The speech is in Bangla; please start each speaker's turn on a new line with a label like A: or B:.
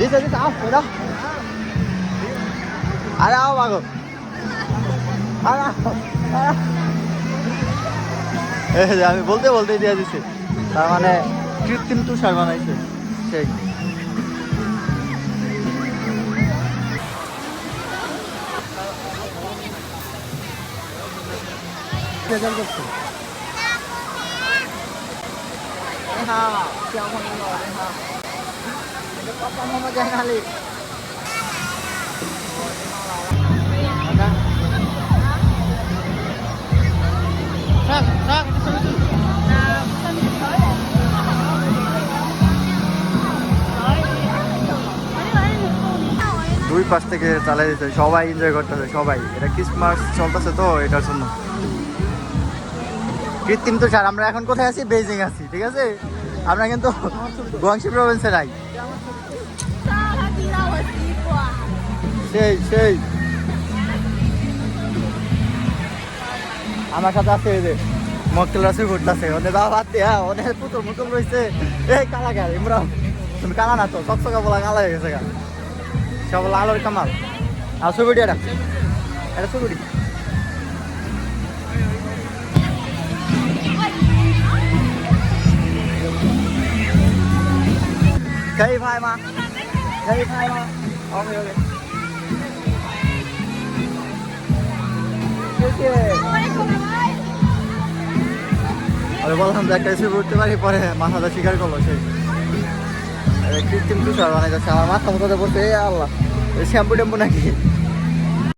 A: দিছে দিছে আও ওরা আরে আও বাগো আরে আমি বলতে বলতে দিয়ে দিছি তার মানে কৃত্রিম তুষার বানাইছে সেই রেজাল্ট করছে হ্যাঁ কেমন হ্যাঁ এটা পাপা মামা জানালি দুই পাশ থেকে চালাই দিচ্ছে সবাই এনজয় করতেছে সবাই এটা ক্রিসমাস চলতেছে তো এটার জন্য কৃত্রিম তুষার আমরা এখন কোথায় আছি বেজিং আছি ঠিক আছে আমরা কিন্তু গুয়াংশি প্রভিন্সে নাই সেই সেই আমার সাথে আছে এই যে মক্কেল রাসুল ঘুরতেছে ওদের দাওয়া বাদ দিয়া ওদের পুতুল মুতুল রয়েছে এই কালা গা ইমরান তুমি কালা না তো চকচকা বলা কালা হয়ে গেছে গা সব লালের কামাল আর ছবিটি এটা ছবিটি Khay phai mà. Khay phai mà. Okay okay. আরে বললাম যে একটা ছবি উঠতে পারি পরে মাথাটা শিকার করলো সেই কৃত্রিম তুষার বানাই যাচ্ছে আমার মাথা মতো পড়ছে আল্লাহ শ্যাম্পু ট্যাম্পু নাকি